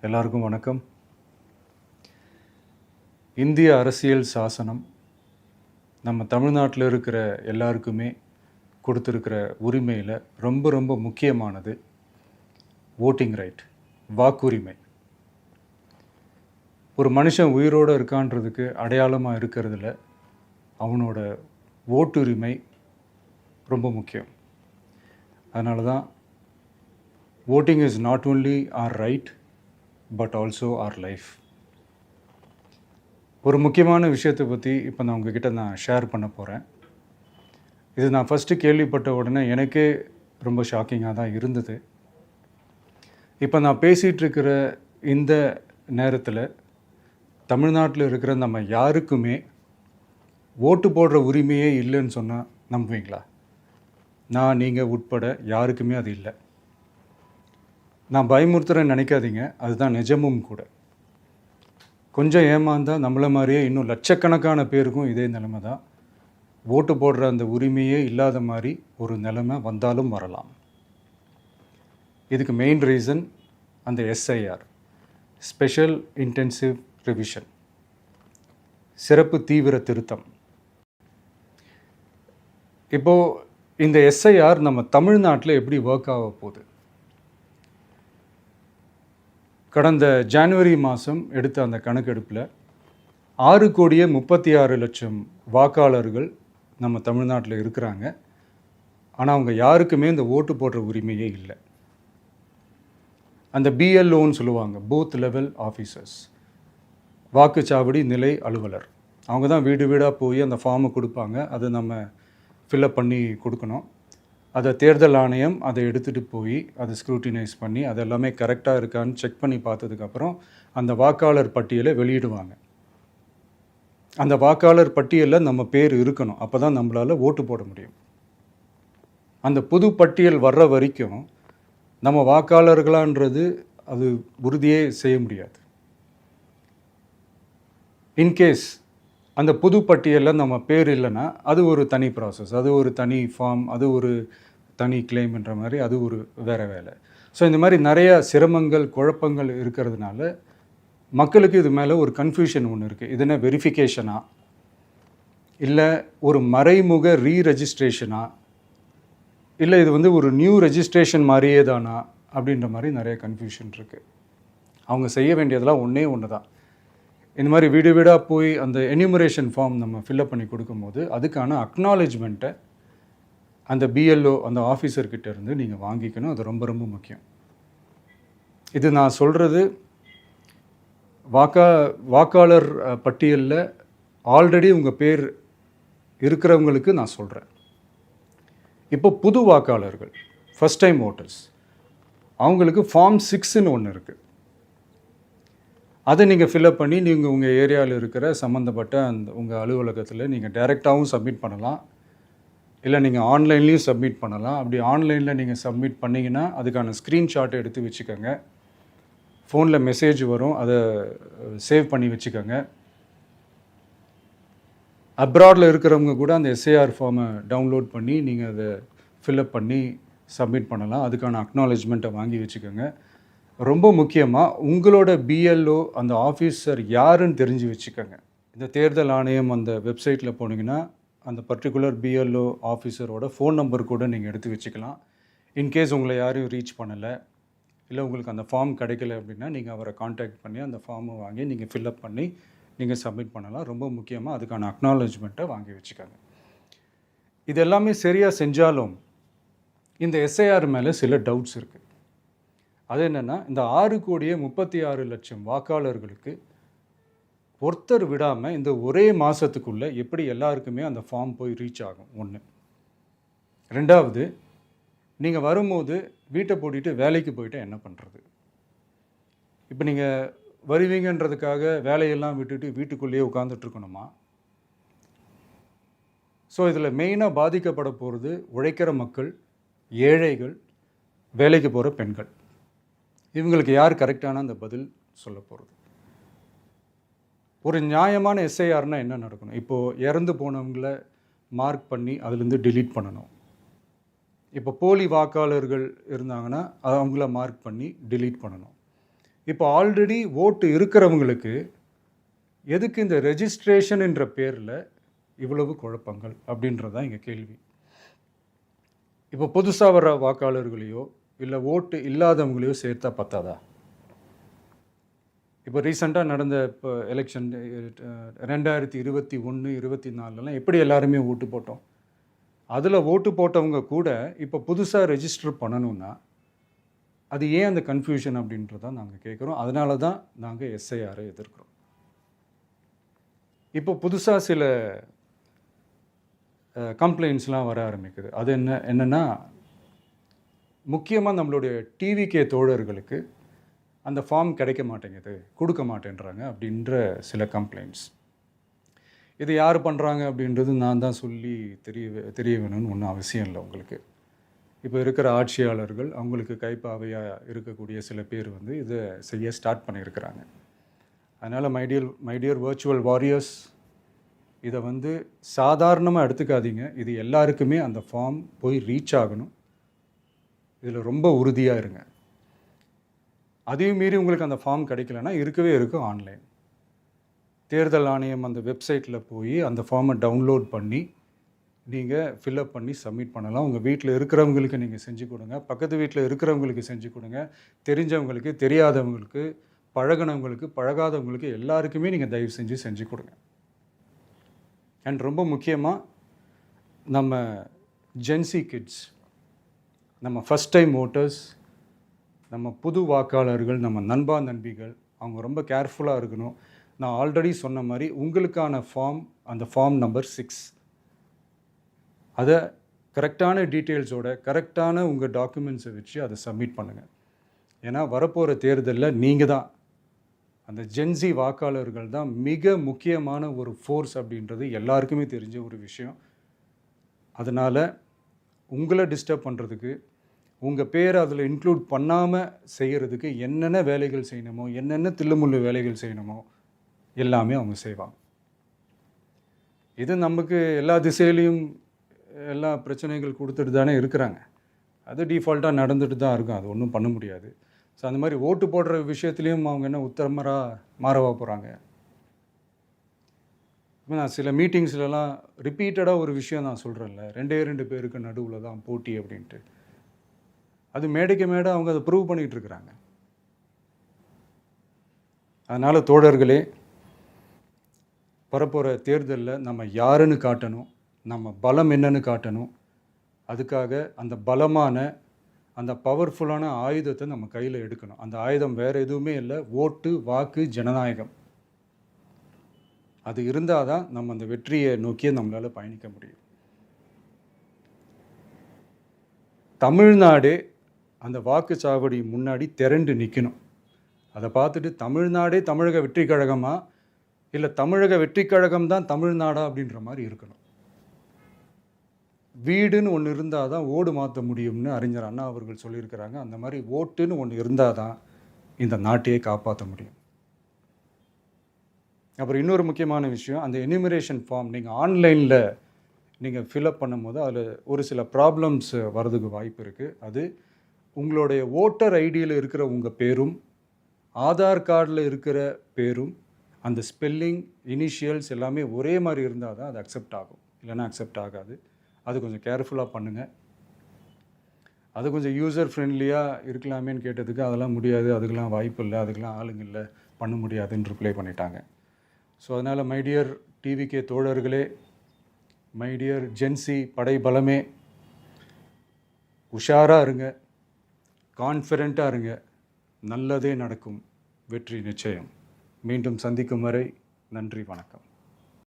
எல்லாருக்கும் வணக்கம். இந்திய அரசியல் சாசனம் நம்ம தமிழ்நாட்டில் இருக்கிற எல்லாருக்குமே கொடுத்துருக்கிற உரிமையில் ரொம்ப ரொம்ப முக்கியமானது ஓட்டிங் ரைட், வாக்குரிமை. ஒரு மனுஷன் உயிரோடு இருக்கான்றதுக்கு அடையாளமாக இருக்கிறதுல அவனோட ஓட்டுரிமை ரொம்ப முக்கியம். அதனால தான் voting is not only our right but also our life. ஒரு முக்கியமான விஷயத்தை பற்றி இப்போ நான் உங்ககிட்ட ஷேர் பண்ண போகிறேன். இது நான் ஃபஸ்ட்டு கேள்விப்பட்ட உடனே எனக்கே ரொம்ப ஷாக்கிங்காக தான் இருந்தது. இப்போ நான் பேசிகிட்டு இருக்கிற இந்த நேரத்தில் தமிழ்நாட்டில் இருக்கிற நம்ம யாருக்குமே ஓட்டு போடுற உரிமையே இல்லைன்னு சொன்னால் நம்புவீங்களா? நான் நீங்கள் உட்பட யாருக்குமே அது இல்லை. நான் பயமுறுத்துறேன்னு நினைக்காதீங்க, அதுதான் நிஜமும் கூட. கொஞ்சம் ஏமாந்தால் நம்மளை மாதிரியே இன்னும் லட்சக்கணக்கான பேருக்கும் இதே நிலைமை தான். ஓட்டு போடுற அந்த உரிமையே இல்லாத மாதிரி ஒரு நிலைமை வந்தாலும் வரலாம். இதுக்கு மெயின் ரீசன் அந்த எஸ்ஐஆர், ஸ்பெஷல் இன்டென்சிவ் ரிவிஷன், சிறப்பு தீவிர திருத்தம். இப்போது இந்த எஸ்ஐஆர் நம்ம தமிழ்நாட்டில் எப்படி ஒர்க் ஆக போகுது? கடந்த ஜனவரி மாதம் எடுத்த அந்த கணக்கெடுப்பில் 6,36,00,000 வாக்காளர்கள் நம்ம தமிழ்நாட்டில் இருக்கிறாங்க. ஆனால் அவங்க யாருக்குமே இந்த ஓட்டு போடுற உரிமையே இல்லை. அந்த பிஎல்ஓன்னு சொல்லுவாங்க, பூத் லெவல் ஆஃபீஸர்ஸ், வாக்குச்சாவடி நிலை அலுவலர். அவங்க தான் வீடு வீடாக போய் அந்த ஃபார்மை கொடுப்பாங்க. அதை நம்ம ஃபில்அப் பண்ணி கொடுக்கணும். அதை தேர்தல் ஆணையம் அதை எடுத்துகிட்டு போய் அதை ஸ்க்ரூட்டினைஸ் பண்ணி அது எல்லாமே கரெக்டாக இருக்கான்னு செக் பண்ணி பார்த்ததுக்கப்புறம் அந்த வாக்காளர் பட்டியலை வெளியிடுவாங்க. அந்த வாக்காளர் பட்டியலில் நம்ம பேர் இருக்கணும், அப்போ தான் நம்மளால் ஓட்டு போட முடியும். அந்த புது பட்டியல் வர்ற வரைக்கும் நம்ம வாக்காளர்களான்றது அது உறுதியே செய்ய முடியாது. இன்கேஸ் அந்த புது பட்டியலில் நம்ம பேர் இல்லைன்னா அது ஒரு தனி ப்ராசஸ், அது ஒரு தனி ஃபார்ம், அது ஒரு தனி கிளைம்ன்ற மாதிரி அது ஒரு வேறு வேலை. ஸோ இந்த மாதிரி நிறையா சிரமங்கள் குழப்பங்கள் இருக்கிறதுனால மக்களுக்கு இது மேலே ஒரு கன்ஃபியூஷன் ஒன்று இருக்குது. இது என்ன வெரிஃபிகேஷனா இல்லை ஒரு மறைமுக ரீரெஜிஸ்ட்ரேஷனா இல்லை இது ஒரு நியூ ரெஜிஸ்ட்ரேஷன் மாதிரியே தானா அப்படின்ற மாதிரி நிறைய கன்ஃபியூஷன் இருக்குது. அவங்க செய்ய வேண்டியதெல்லாம் ஒன்று தான். இந்த மாதிரி வீடு வீடாக போய் அந்த எனிமரேஷன் ஃபார்ம் நம்ம ஃபில்அப் பண்ணி கொடுக்கும்போது அதுக்கான அக்னாலேஜ்மெண்ட்டை அந்த பிஎல்ஓ அந்த ஆஃபீஸர்கிட்ட இருந்து நீங்கள் வாங்கிக்கணும். அது ரொம்ப ரொம்ப முக்கியம். இது நான் சொல்கிறது வாக்காளர் பட்டியலில் ஆல்ரெடி உங்கள் பேர் இருக்கிறவங்களுக்கு நான் சொல்கிறேன். இப்போ புது வாக்காளர்கள், ஃபஸ்ட் டைம் ஓட்டர்ஸ், அவங்களுக்கு ஃபார்ம் 6ன்னு ஒன்று இருக்குது. அதை நீங்கள் ஃபில்அப் பண்ணி நீங்கள் உங்கள் ஏரியாவில் இருக்கிற சம்மந்தப்பட்ட அந்த உங்கள் அலுவலகத்தில் நீங்கள் டைரெக்டாகவும் சப்மிட் பண்ணலாம், இல்லை நீங்கள் ஆன்லைன்லேயும் சப்மிட் பண்ணலாம். அப்படி ஆன்லைனில் நீங்கள் சப்மிட் பண்ணிங்கன்னா அதுக்கான ஸ்க்ரீன்ஷாட்டை எடுத்து வச்சுக்கோங்க. ஃபோனில் மெசேஜ் வரும், அதை சேவ் பண்ணி வச்சுக்கோங்க. அப்ராடில் இருக்கிறவங்க கூட அந்த எஸ்ஐஆர் ஃபார்மை டவுன்லோட் பண்ணி நீங்கள் அதை ஃபில்அப் பண்ணி சப்மிட் பண்ணலாம். அதுக்கான அக்னாலேஜ்மெண்ட்டை வாங்கி வச்சுக்கோங்க. ரொம்ப முக்கியமாக உங்களோட பிஎல்ஓ அந்த ஆஃபீஸர் யாருன்னு தெரிஞ்சு வச்சுக்கோங்க. இந்த தேர்தல் ஆணையம் அந்த வெப்சைட்டில் போனீங்கன்னா அந்த பர்டிகுலர் பிஎல்ஓ ஆஃபீஸரோட ஃபோன் நம்பர் கூட நீங்கள் எடுத்து வச்சுக்கலாம். இன்கேஸ் உங்களை யாரையும் ரீச் பண்ணலை, இல்லை உங்களுக்கு அந்த ஃபார்ம் கிடைக்கல அப்படின்னா நீங்கள் அவரை காண்டாக்ட் பண்ணி அந்த ஃபார்மை வாங்கி நீங்கள் ஃபில்அப் பண்ணி நீங்கள் சப்மிட் பண்ணலாம். ரொம்ப முக்கியமாக அதுக்கான அக்னாலேஜ்மெண்ட்டை வாங்கி வச்சுக்கோங்க. இது எல்லாமே சரியாக செஞ்சாலும் இந்த எஸ்ஐஆர் மேலே சில டவுட்ஸ் இருக்குது. அது என்னென்னா, இந்த 6,36,00,000 வாக்காளர்களுக்கு ஒருத்தர் விடாமல் இந்த ஒரே மாதத்துக்குள்ளே எப்படி எல்லாருக்குமே அந்த ஃபார்ம் போய் ரீச் ஆகும்? ஒன்று. ரெண்டாவது, நீங்கள் வரும்போது வீட்டை பூட்டிட்டு வேலைக்கு போயிட்டு என்ன பண்ணுறது? இப்போ நீங்கள் வருவீங்கன்றதுக்காக வேலையெல்லாம் விட்டுட்டு வீட்டுக்குள்ளேயே உட்காந்துட்ருக்கணுமா? ஸோ இதில் மெயினாக பாதிக்கப்பட போகிறது உழைக்கிற மக்கள், ஏழைகள், வேலைக்கு போகிற பெண்கள். இவங்களுக்கு யார் கரெக்டான அந்த பதில் சொல்ல போகிறது? ஒரு நியாயமான எஸ்ஐஆர்னால் என்ன நடக்கணும்? இப்போது இறந்து போனவங்களை மார்க் பண்ணி அதுலேருந்து டிலீட் பண்ணணும். இப்போ போலி வாக்காளர்கள் இருந்தாங்கன்னா அவங்கள மார்க் பண்ணி டிலீட் பண்ணணும். இப்போ ஆல்ரெடி ஓட்டு இருக்கிறவங்களுக்கு எதுக்கு இந்த ரெஜிஸ்ட்ரேஷன் என்ற பேரில் இவ்வளவு குழப்பங்கள் அப்படின்றது தான் எங்கள் கேள்வி. இப்போ புதுசாக வர வாக்காளர்களையோ இல்லை ஓட்டு இல்லாதவங்களையோ சேர்த்தா பத்தாதா? இப்போ ரீசெண்டாக நடந்த இப்போ எலெக்ஷன் 2021, 24 எப்படி எல்லாருமே ஓட்டு போட்டோம்? அதில் ஓட்டு போட்டவங்க கூட இப்போ புதுசாக ரெஜிஸ்டர் பண்ணணும்னா அது ஏன் அந்த கன்ஃபியூஷன் அப்படின்றதான் நாங்கள் கேட்குறோம். அதனால தான் நாங்கள் எஸ்ஐஆரை எதிர்க்கிறோம். இப்போ புதுசாக சில கம்ப்ளைண்ட்ஸ்லாம் வர ஆரம்பிக்குது. அது என்னென்னா முக்கியமாக நம்மளுடைய டிவிகே தோழர்களுக்கு அந்த ஃபார்ம் கிடைக்க மாட்டேங்குது, கொடுக்க மாட்டேன்றாங்க அப்படின்ற சில கம்ப்ளைண்ட்ஸ். இது யார் பண்ணுறாங்க அப்படின்றது நான் தான் சொல்லி தெரிய வேணும்னு ஒன்றும் அவசியம் இல்லை உங்களுக்கு. இப்போ இருக்கிற ஆட்சியாளர்கள் அவங்களுக்கு கைப்பாவையாக இருக்கக்கூடிய சில பேர் வந்து இதை செய்ய ஸ்டார்ட் பண்ணியிருக்கிறாங்க. அதனால் மைடியர் வர்ச்சுவல் வாரியர்ஸ், இதை வந்து சாதாரணமாக எடுத்துக்காதீங்க. இது எல்லாருக்குமே அந்த ஃபார்ம் போய் ரீச் ஆகணும். இதில் ரொம்ப உறுதியாக இருங்க. அதையும் மீறி உங்களுக்கு அந்த ஃபார்ம் கிடைக்கலன்னா இருக்கவே இருக்கும் ஆன்லைன். தேர்தல் ஆணையம் அந்த வெப்சைட்டில் போய் அந்த ஃபார்மை டவுன்லோட் பண்ணி நீங்கள் ஃபில்அப் பண்ணி சப்மிட் பண்ணலாம். உங்கள் வீட்டில் இருக்கிறவங்களுக்கு நீங்கள் செஞ்சு கொடுங்க, பக்கத்து வீட்டில் இருக்கிறவங்களுக்கு செஞ்சு கொடுங்க, தெரிஞ்சவங்களுக்கு, தெரியாதவங்களுக்கு, பழகினவங்களுக்கு, பழகாதவங்களுக்கு எல்லாருக்குமே நீங்கள் தயவு செஞ்சு கொடுங்க. அண்ட் ரொம்ப முக்கியமாக நம்ம ஜென்சி கிட்ஸ், நம்ம ஃபஸ்ட் டைம் ஓட்டர்ஸ், நம்ம புது வாக்காளர்கள், நம்ம நண்பா நண்பிகள், அவங்க ரொம்ப கேர்ஃபுல்லாக இருக்கணும். நான் ஆல்ரெடி சொன்ன மாதிரி உங்களுக்கான ஃபார்ம், அந்த ஃபார்ம் நம்பர் 6, அதை கரெக்டான டீட்டெயில்ஸோட கரெக்டான உங்கள் டாக்குமெண்ட்ஸை வச்சு அதை சப்மிட் பண்ணுங்கள். ஏன்னா வரப்போகிற தேர்தலில் நீங்கள் தான், அந்த ஜென்சி வாக்காளர்கள் தான் மிக முக்கியமான ஒரு ஃபோர்ஸ் அப்படின்றது எல்லாருக்குமே தெரிஞ்ச ஒரு விஷயம். அதனால் உங்களை டிஸ்டர்ப் பண்ணுறதுக்கு, உங்கள் பேரை அதில் இன்க்ளூட் பண்ணாமல் செய்கிறதுக்கு என்னென்ன வேலைகள் செய்யணுமோ, என்னென்ன தில்லுமுள்ளு வேலைகள் செய்யணுமோ எல்லாமே அவங்க செய்வாங்க. இது நமக்கு எல்லா திசையிலையும் எல்லா பிரச்சனைகள் கொடுத்துட்டு தானே இருக்கிறாங்க. அது டிஃபால்ட்டாக நடந்துட்டு தான் இருக்கும், அது ஒன்றும் பண்ண முடியாது. ஸோ அந்த மாதிரி ஓட்டு போடுற விஷயத்துலேயும் அவங்க என்ன உத்தரமராக மாறவா போகிறாங்க? இப்போ நான் சில மீட்டிங்ஸ்லலாம் ரிப்பீட்டடாக ஒரு விஷயம் நான் சொல்கிறேன்ல, 2 பேருக்கு நடுவில் தான் போட்டி அப்படின்ட்டு. அது மேடைக்கு மேடை அவங்க அதை ப்ரூவ் பண்ணிகிட்டு இருக்கிறாங்க. அதனால் தோழர்களே, வரப்போகிற தேர்தலில் நம்ம யாருன்னு காட்டணும், நம்ம பலம் என்னன்னு காட்டணும். அதுக்காக அந்த பலமான, அந்த பவர்ஃபுல்லான ஆயுதத்தை நம்ம கையில் எடுக்கணும். அந்த ஆயுதம் வேறு எதுவுமே இல்லை, ஓட்டு, வாக்கு, ஜனநாயகம். அது இருந்தால் தான் நம்ம அந்த வெற்றியை நோக்கியே நம்மளால் பயணிக்க முடியும். தமிழ்நாடே அந்த வாக்குச்சாவடி முன்னாடி திரண்டு நிற்கணும். அதை பார்த்துட்டு தமிழ்நாடே தமிழக வெற்றி கழகமா, இல்லை தமிழக வெற்றி கழகம் தான் தமிழ்நாடா அப்படின்ற மாதிரி இருக்கணும். வீடுன்னு ஒன்று இருந்தால் தான் ஓடு மாற்ற முடியும்னு அறிஞர் அண்ணா அவர்கள் சொல்லியிருக்கிறாங்க. அந்த மாதிரி ஓட்டுன்னு ஒன்று இருந்தால் தான் இந்த நாட்டையே காப்பாற்ற முடியும். அப்புறம் இன்னொரு முக்கியமான விஷயம், அந்த எனிமரேஷன் ஃபார்ம் நீங்கள் ஆன்லைனில் நீங்கள் ஃபில்அப் பண்ணும்போது அதில் ஒரு சில ப்ராப்ளம்ஸ் வர்றதுக்கு வாய்ப்பு இருக்குது. அது உங்களுடைய ஓட்டர் ஐடியில் இருக்கிற உங்கள் பேரும், ஆதார் கார்டில் இருக்கிற பேரும், அந்த ஸ்பெல்லிங், இனிஷியல்ஸ் எல்லாமே ஒரே மாதிரி இருந்தால் தான் அது அக்செப்ட் ஆகும், இல்லைன்னா அக்செப்ட் ஆகாது. அது கொஞ்சம் கேர்ஃபுல்லாக பண்ணுங்கள். அது கொஞ்சம் யூசர் ஃப்ரெண்ட்லியாக இருக்கலாமேன்னு கேட்டதுக்கு அதெல்லாம் முடியாது, அதுக்கெலாம் வாய்ப்பு இல்லை, அதுக்கெலாம் ஆளுங்க இல்லை, பண்ண முடியாதுன்னு ரிப்ளை பண்ணிட்டாங்க. ஸோ அதனால் மைடியர் டிவிகே தோழர்களே, மைடியர் ஜென்சி படை பலமே, உஷாராக இருங்க, கான்ஃபிடெண்ட்டாக இருங்க, நல்லதே நடக்கும், வெற்றி நிச்சயம். மீண்டும் சந்திக்கும் வரை நன்றி, வணக்கம்.